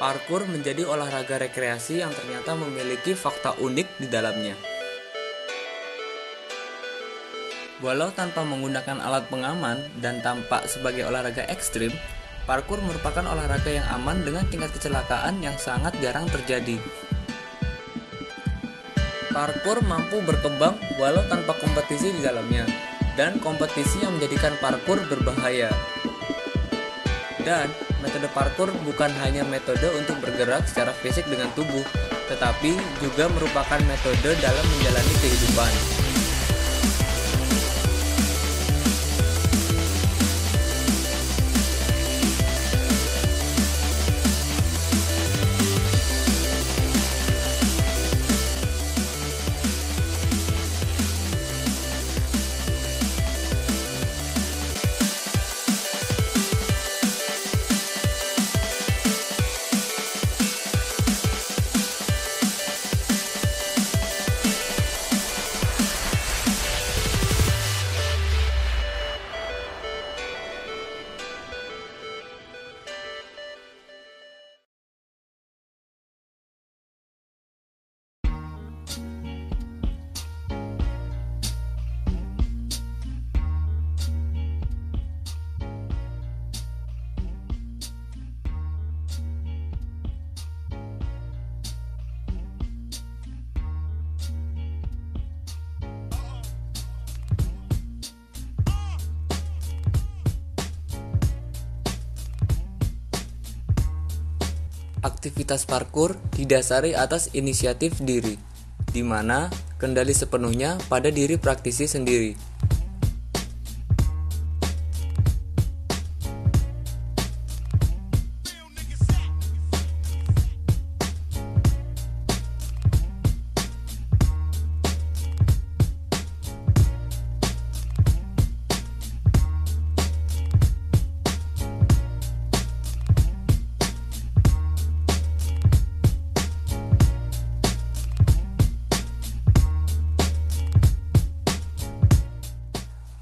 Parkour menjadi olahraga rekreasi yang ternyata memiliki fakta unik di dalamnya. Walau tanpa menggunakan alat pengaman dan tampak sebagai olahraga ekstrim, parkour merupakan olahraga yang aman dengan tingkat kecelakaan yang sangat jarang terjadi. Parkour mampu berkembang walau tanpa kompetisi di dalamnya, dan kompetisi yang menjadikan parkour berbahaya. Dan metode parkour bukan hanya metode untuk bergerak secara fisik dengan tubuh, tetapi juga merupakan metode dalam menjalani kehidupan. Aktivitas parkour didasari atas inisiatif diri, di mana kendali sepenuhnya pada diri praktisi sendiri.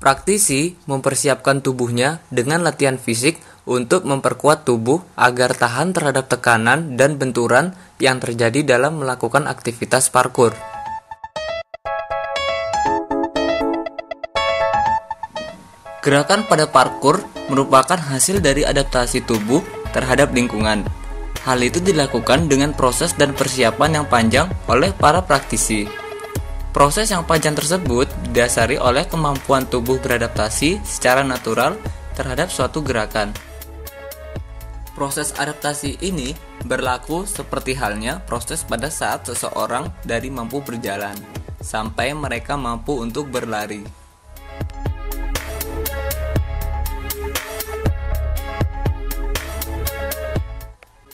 Praktisi mempersiapkan tubuhnya dengan latihan fisik untuk memperkuat tubuh agar tahan terhadap tekanan dan benturan yang terjadi dalam melakukan aktivitas parkour. Gerakan pada parkour merupakan hasil dari adaptasi tubuh terhadap lingkungan. Hal itu dilakukan dengan proses dan persiapan yang panjang oleh para praktisi. Proses yang panjang tersebut didasari oleh kemampuan tubuh beradaptasi secara natural terhadap suatu gerakan. Proses adaptasi ini berlaku seperti halnya proses pada saat seseorang dari mampu berjalan sampai mereka mampu untuk berlari.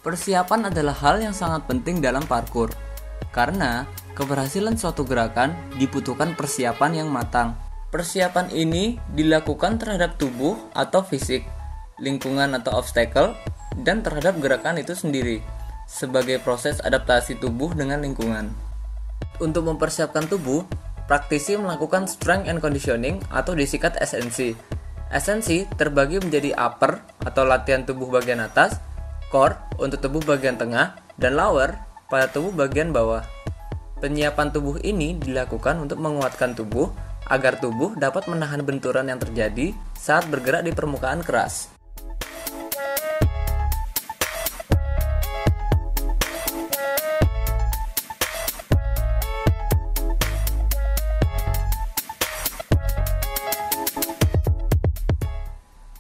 Persiapan adalah hal yang sangat penting dalam parkour, karena keberhasilan suatu gerakan dibutuhkan persiapan yang matang. Persiapan ini dilakukan terhadap tubuh atau fisik, lingkungan atau obstacle, dan terhadap gerakan itu sendiri, sebagai proses adaptasi tubuh dengan lingkungan. Untuk mempersiapkan tubuh, praktisi melakukan strength and conditioning atau disingkat SNC. SNC terbagi menjadi upper atau latihan tubuh bagian atas, core untuk tubuh bagian tengah, dan lower pada tubuh bagian bawah. Penyiapan tubuh ini dilakukan untuk menguatkan tubuh agar tubuh dapat menahan benturan yang terjadi saat bergerak di permukaan keras.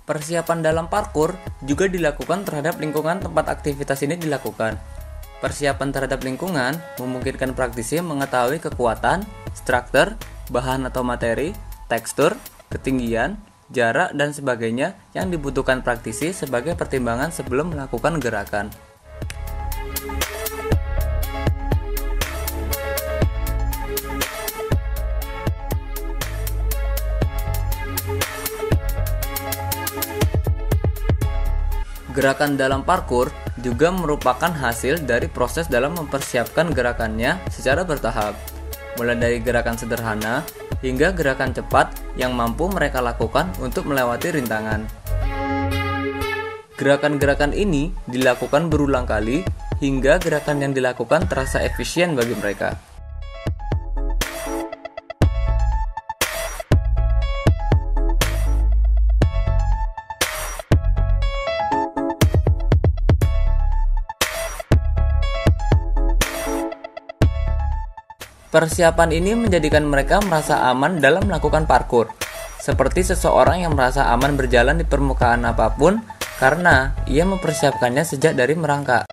Persiapan dalam parkour juga dilakukan terhadap lingkungan tempat aktivitas ini dilakukan. Persiapan terhadap lingkungan memungkinkan praktisi mengetahui kekuatan, struktur, bahan atau materi, tekstur, ketinggian, jarak, dan sebagainya yang dibutuhkan praktisi sebagai pertimbangan sebelum melakukan gerakan. Gerakan dalam parkour juga merupakan hasil dari proses dalam mempersiapkan gerakannya secara bertahap, mulai dari gerakan sederhana hingga gerakan cepat yang mampu mereka lakukan untuk melewati rintangan. Gerakan-gerakan ini dilakukan berulang kali hingga gerakan yang dilakukan terasa efisien bagi mereka. Persiapan ini menjadikan mereka merasa aman dalam melakukan parkour, seperti seseorang yang merasa aman berjalan di permukaan apapun karena ia mempersiapkannya sejak dari merangkak.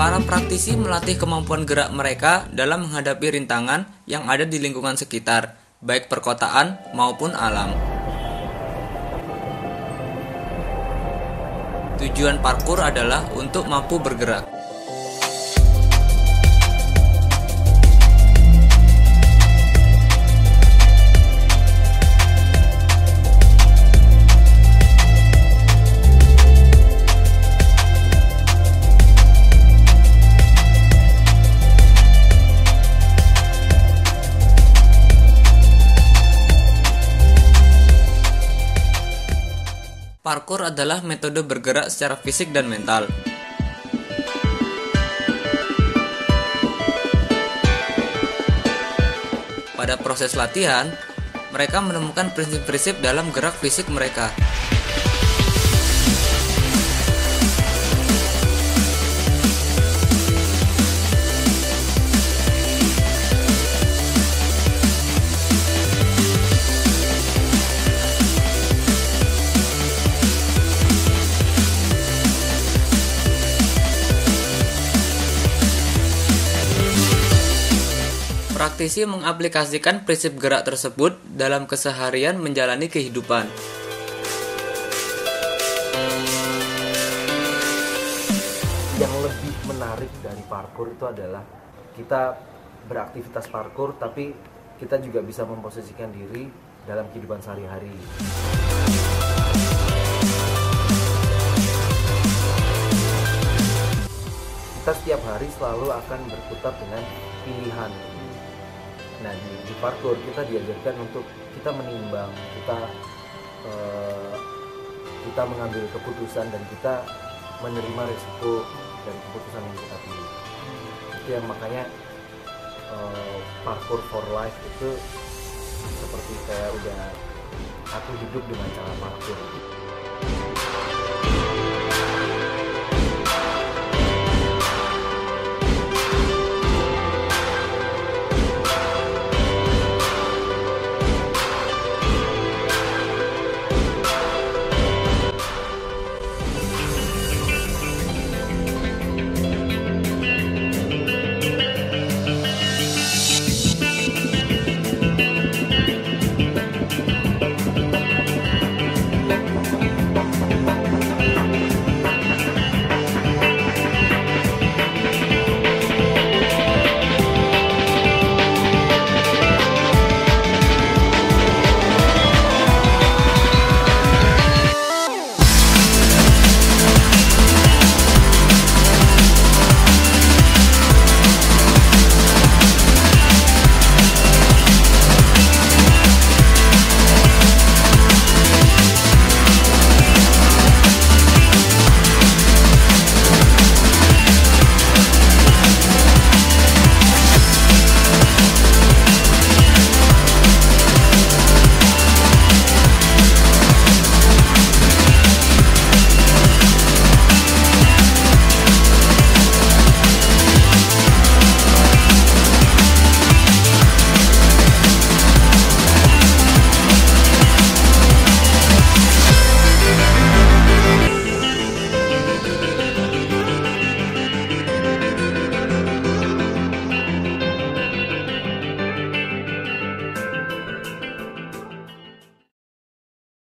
Para praktisi melatih kemampuan gerak mereka dalam menghadapi rintangan yang ada di lingkungan sekitar, baik perkotaan maupun alam. Tujuan parkour adalah untuk mampu bergerak. Parkour adalah metode bergerak secara fisik dan mental. Pada proses latihan, mereka menemukan prinsip-prinsip dalam gerak fisik mereka. Praktisi mengaplikasikan prinsip gerak tersebut dalam keseharian menjalani kehidupan. Yang lebih menarik dari parkour itu adalah kita beraktivitas parkour, tapi kita juga bisa memposisikan diri dalam kehidupan sehari-hari. Kita setiap hari selalu akan berkutat dengan pilihan. Nah, di parkour kita diajarkan untuk kita menimbang, kita mengambil keputusan dan kita menerima risiko dari keputusan yang kita pilih. Itu yang makanya parkour for life itu seperti kayak udah aku hidup dengan cara parkour. Bye.